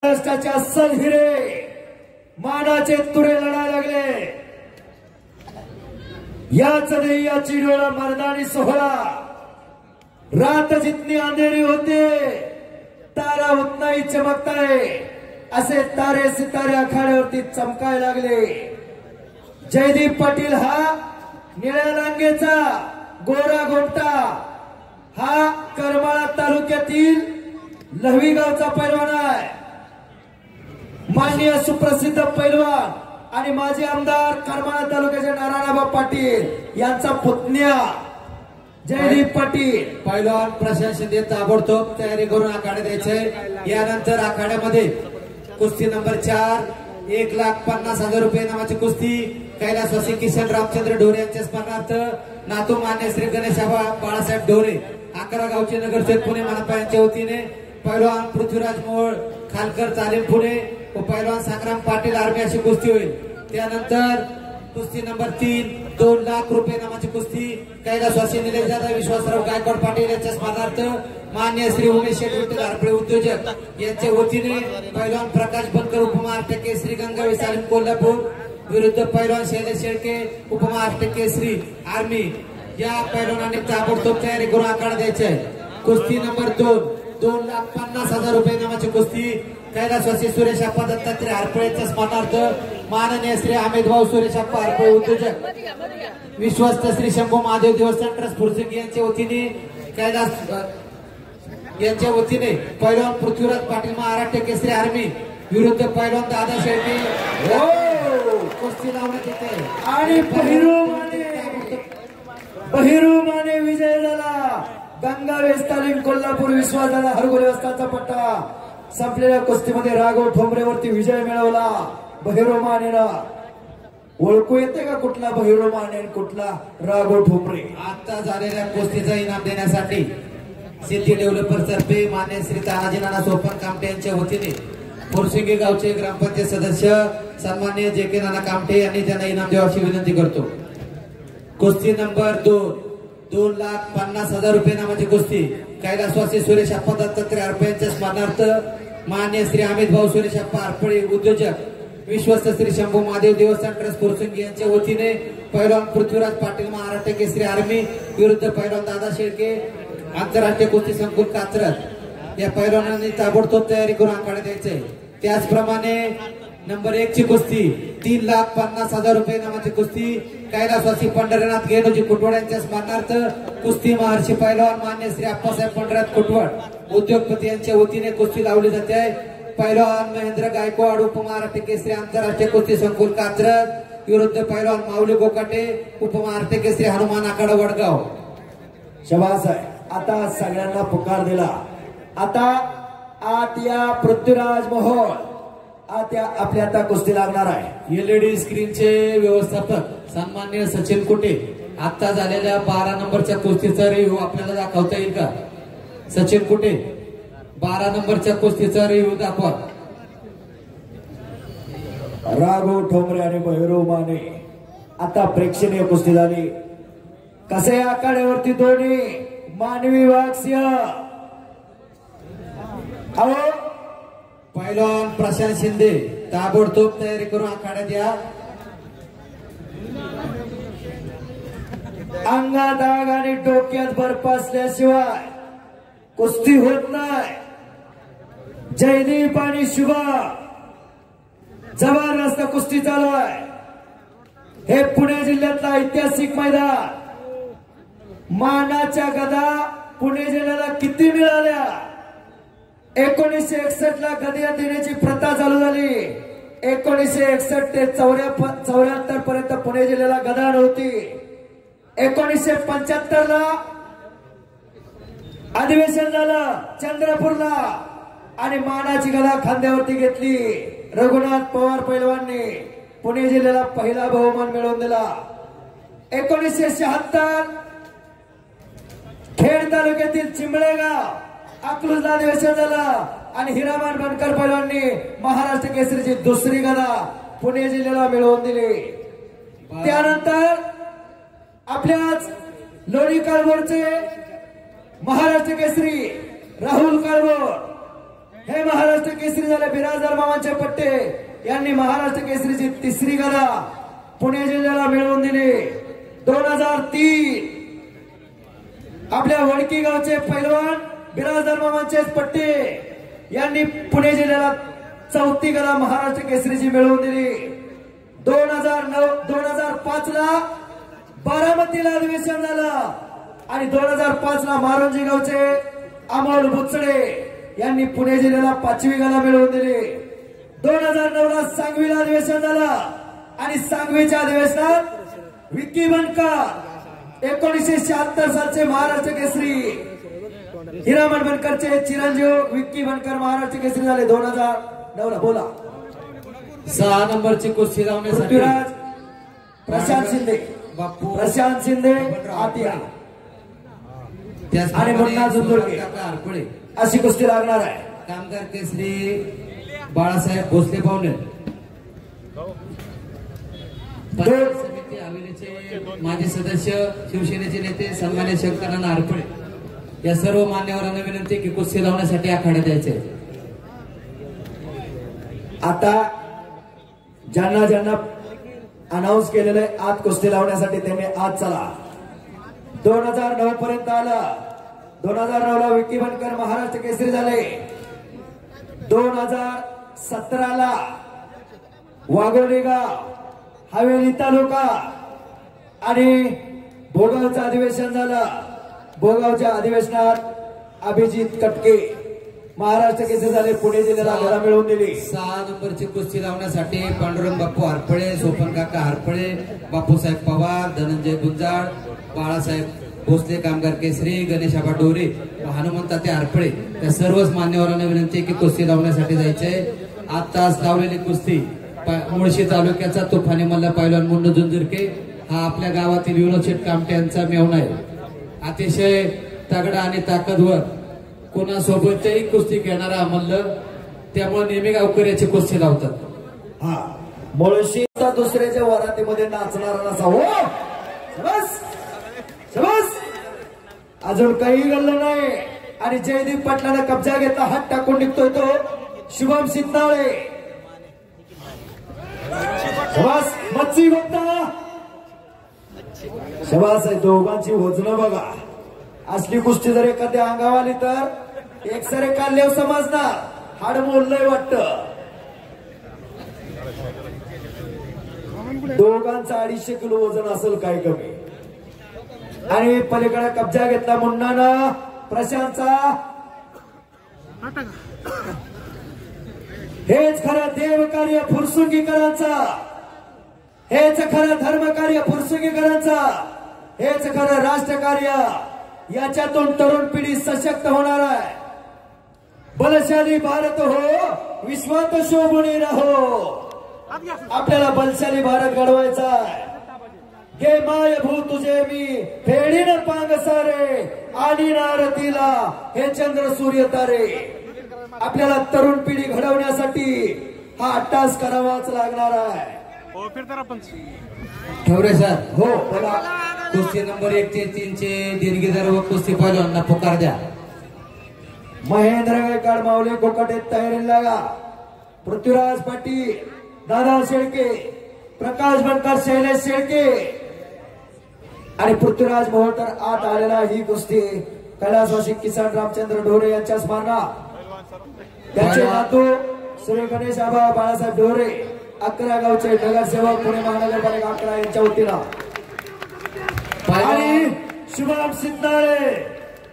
महाराष्ट्राचे अस्सल हिरे मानाचे तुरे लढायला लागले। याच नाही या चिडोळा मर्दानी सोहळा। रात जितनी अंधेरी होते तारा उतना ही चमकताय, असे तारे सितारे आखाड्यावरती चमकायला लागले। जयदीप पाटील हा निळ्या रांगेचा गोरा गोमटा, हा करमाळा तालुक्यातील लहवी गावचा पैलवान आहे। माननीय सुप्रसिद्ध पैलवान आणि माजी आमदार करमाळा तालुक्याचे नारायणबा पाटील यांचा पुतण्या जयदीप पाटील। पैलवान प्रशांत शिंदे ताबडतोब तयारी करून आखाडे द्यायचे। यानंतर आखाड्यामध्ये कुस्ती नंबर 4 1,50,000 रुपये नावाची कुस्ती कैलासवासी किशन रामचंद्र ढोरे यांच्या स्मरणार्थ नातू मान्य श्री गणेशाबा बाळासाहेब ढोरे 11 गावचे नगरसेवक पुणे मनपा यांच्या वतीने पैलवान पृथ्वीराज मोळ खालकर तालीम पुणे व पैलवान संग्राम पाटील आर्मी अशी कुस्ती होईल। त्यानंतर कुस्ती नंबर 3 2 लाख रुपये नावाची कुस्ती कैलासवासी निलेश दादा विश्वासराव गायकवाड पाटील यांच्या स्मरणार्थ मान्य श्री उमेश शेठ विठ्ठल हरपळे उद्योजक यांच्या वतीने पैलवान प्रकाश बनकर उपमहाराष्ट्र केसरी गंगावी सालीम कोल्हापूर विरुद्ध पैलवान शैलेश शेळके उपमहाराष्ट्र केसरी आर्मी या पैलवानांनी ताबडतोब तयारी करून आखाडा द्यायचे आहे। कुस्ती नंबर 2,50,000 रुपये नावाची कुस्ती कैलासवासी सुरेशप्पा दत्तात्रय हरपळेच्या स्मरणार्थ माननीय श्री अमित भाऊ सुरेशप्पा हरपळे उद्योजक विश्वस्त श्री शंभू महादेव देवस्थान ट्रस्ट फुरसिंग यांच्या वतीने कैलास यांच्या वतीने पैलवान पृथ्वीराज पाटील महाराष्ट्र केसरी आर्मी विरुद्ध पैलवान दादा शेळके कुस्ती लावण्यात येते आणि बहिरुमाने विजय झाला। गंगावेस तालीम कोल्हापूर विश्वासदादा हरगोले वस्ताचा पट्टा संपलेल्या कुस्तीमध्ये राघव ठोंबरेवरती विजय मिळवला। बहिरुमानेला ओळखू येते का कुठला बहिरुमाने कुठला राघव ठोंबरे? आता झालेल्या कुस्तीचा इनाम देण्यासाठी सिद्धी डेव्हलपर तर्फे मान्य श्री तानाजी नाना सोपन कामटे यांच्या वतीने फुरसिंगी गावचे ग्रामपंचायत सदस्य सन्माननीय जे.के. नाना कामटे यांनी त्यांना इनाम द्यावाची विनंती करतो। कुस्ती नंबर 2,50,000 रुपये नावाची कुस्ती कैलासवासी सुरेशप्पा दत्तात्रय हरपळे यांच्या स्मरणार्थ मान्य श्री अमित भाऊ सुरेशप्पा हरपळे उद्योजक विश्वस्त श्री शंभू महादेव देवस्थान ट्रस्ट फुरसिंगी यांच्या वतीने पैलवान पृथ्वीराज पाटील महाराष्ट्र केसरी आर्मी विरुद्ध पैलवान दादा शेळके आंतरराष्ट्रीय कुस्ती संकुल कात्रज या पैलवानांनी ताबडतोब तयारी करून आखाडे द्यायचे। त्याचप्रमाणे नंबर 1 ची कुस्ती 3,50,000 रुपये नावाची कुस्ती कैलासवासी पंढरीनाथ गेनोजी कुटवड यांच्या स्मरणार्थ कुस्ती महर्षी पैलवान मान्य श्री अप्पासाहेब पंढरीनाथ कुटवड उद्योगपती यांच्या वतीने कुस्ती लावली जाते। पैलवान महेंद्र गायकवाड उपमहाराष्ट्र केसरी आंतरराष्ट्रीय कुस्ती संकुल कात्रज विरुद्ध पैलवान माऊली गोकाटे उपमहाराष्ट्र केसरी हनुमान आखाडा वडगाव। शबास आहे। आता सगळ्यांना पुकार दिला। आता आत या पृथ्वीराज मोहोळ आपल्या आता कुस्ती लागणार आहे। एलईडी स्क्रीनचे व्यवस्थापक सन्माननीय सचिन कुटे आता झालेल्या 12 नंबरच्या कुस्तीचा रिव्ह्यू आपल्याला दाखवता येईल का? सचिन कुटे 12 नंबरच्या कुस्तीचा रिव्ह्यू दाखवा। राघव ठोंबरे आणि बहिरुमाने आता प्रेक्षणीय कुस्ती झाली। कसे आखाड्यावरती दोन्ही मानवी वाक्य पैलवान प्रशांत शिंदे ताबडतोब तयारी करून आखाड्यात या। अंगात आग आणि डोक्यात बर्फ असल्याशिवाय कुस्ती होत नाही। जयदीप आणि शुभा जबरदस्त कुस्ती चालू आहे। हे पुणे जिल्ह्यातला ऐतिहासिक मैदान। मानाच्या गदा पुणे जिल्ह्याला किती मिळाल्या? 1961 ला गदा देण्याची प्रथा चालू झाली। 1961 ते 74 पर्यंत पुणे जिल्ह्याला गदा नव्हती। 1975 ला अधिवेशन झालं चंद्रपूरला आणि मानाची गदा खांद्यावरती घेतली। रघुनाथ पवार पैलवानने पुणे जिल्ह्याला पहिला बहुमान मिळवून दिला। 1976 खेड तालुक्यातील चिंबळेगाव अकलूजला अधिवेशन झालं आणि हिरामन बनकर पैलवानने महाराष्ट्र केसरीची दुसरी गदा पुणे जिल्ह्याला मिळवून दिली। त्यानंतर आपल्याच लोणी काळभोरचे महाराष्ट्र केसरी राहुल काळभोर हे महाराष्ट्र केसरी झाले बिराजदार मामांचे पट्टे यांनी महाराष्ट्र केसरीची तिसरी गदा पुणे जिल्ह्याला मिळवून दिली. 2003 आपल्या वडकी गावचे पैलवान बिराजदार मामांचे पट्टे यांनी पुणे जिल्ह्याला चौथी गदा महाराष्ट्र केसरीची मिळवून दिली. 2005 ला बारामतीला अधिवेशन झालं आणि 2005 ला मारोंजी गावचे अमोल बुचडे यांनी पुणे जिल्ह्याला 5वी गदा मिळवून दिली. 2009 ला सांगवीला अधिवेशन झालं आणि सांगवीच्या अधिवेशनात विक्की बनकर 1976 सालचे महाराष्ट्र केसरी हिरामण बनकरचे चिरंजीव विक्की बनकर महाराष्ट्र केसरी झाले 2009 ला. बोला 6 नंबरची कुस्ती लावण्यासाठी पृथ्वीराज प्रशांत शिंदे बापू प्रशांत शिंदे आतिया आणि मुन्ना झुंजुर्गे हरपळे अशी कुस्ती लागणार आहे. कामगार केसरी बाळासाहेब भोसले पाहुणे समिती हवेलीचे माजी सदस्य शिवसेनेचे नेते सन्मान्य शंकरनाना हरपळे या सर्व मान्यवरांना विनंती की कुस्ती लावण्यासाठी आखाड्यात द्यायचे. आता ज्यांना ज्यांना अनाऊन्स केलेलं आहे आत कुस्ती लावण्यासाठी त्यांनी आज चला. 2009 पर्यंत आलं. 2009 ला विक्की बनकर महाराष्ट्र केसरी झाले. 2017 ला वाघोली गाव हवेली तालुका आणि भोगावचं अधिवेशन झालं. भोगावच्या अधिवेशनात अभिजित कटके महाराष्ट्र केसरी झाले. पुणे जिल्ह्याला गदा मिळवून दिली. 6 नंबरची कुस्ती लावण्यासाठी पांडुरंग बाप्पू हरपळे, सोपन काका हरपळे, बापूसाहेब पवार, धनंजय गुंजाळ, बाळासाहेब भोसले कामगार केसरी, गणेश आबा डोरे, हनुमंताते हरपळे त्या सर्वच मान्यवरांना विनंती की कुस्ती लावण्यासाठी जायचंय. आताच लावलेली कुस्ती मुळशी तालुक्याचा तुफानी मल्ल पैलवान मुन्ना झुंजुर्गे हा आपल्या गावातील विनोद शेठ कामटे यांचा मेव्हणा आहे. अतिशय तगडा आणि ताकदवर कोणासोबतही कुस्ती घेणारा मल्ल त्यामुळे नेहमी गावकऱ्याची कुस्ती लावतात. हा मुळशी दुसऱ्याच्या वरातीमध्ये नाचणारा नसा हो. बस बस अजून काही घडलं नाही. आणि जयदीप पाटलांना कब्जा घेतला हात टाकून निघतोय तो शुभम सिंधाळे. शबास मच्छी गोप्ता शबास आहे. दोघांची वजन बघा. असली कुस्ती जर एखाद्या अंगावर आली तर एकसरे काढले समजणार. हाड मोडलंय वाटत. दोघांचा 250 किलो वजन असेल काय कमी. आणि पलीकडे कब्जा घेतला मुन्नानं प्रशांतचा. हेच खरं देवकार्य फुरसुंगीकरांचा. हेच खरं धर्मकार्य फुरसुंगीकरांचा. हेच खरं राष्ट्रकार्य. याच्यातून तरुण पिढी सशक्त होणार आहे. बलशाली भारत हो विश्वात शोभून राहो. आपल्याला बलशाली भारत घडवायचा आहे. गे माय भू तुझे मी फेडीन पांग सारे आणि नारतीला हे चंद्र सूर्य तारे. आपल्याला तरुण पिढी घडवण्यासाठी हा अट्टास करावाच लागणार आहे. ठवरे सर हो बोला. कुस्ती नंबर 1 ते 3 चे दीर्घीधर व कुस्ती पैलवानांना पुकार द्या. महेंद्र गायकवाड माऊली कोकटे तयारी लागा. पृथ्वीराज पाटील, दादा शेळके, प्रकाश बनकर, शैलेश शेळके आणि पृथ्वीराज मोहोळकर आत आलेला. ही कुस्ती कैलासवासी किसन रामचंद्र ढोरे यांच्या स्मरणात त्यांचे नातू श्री गणेश आबा बाळासाहेब ढोरे 11 गावचे नगरसेवक पुणे महानगरपालिका 11 यांच्या वतीनं आणि शुभम सिंधाळे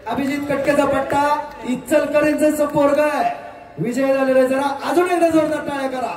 अभिजित कटकेचा पट्टा इचलकरंजीचा पोरगा आहे. विजय झालेला. जरा अजून एकदा जोरदार टाळ्या करा.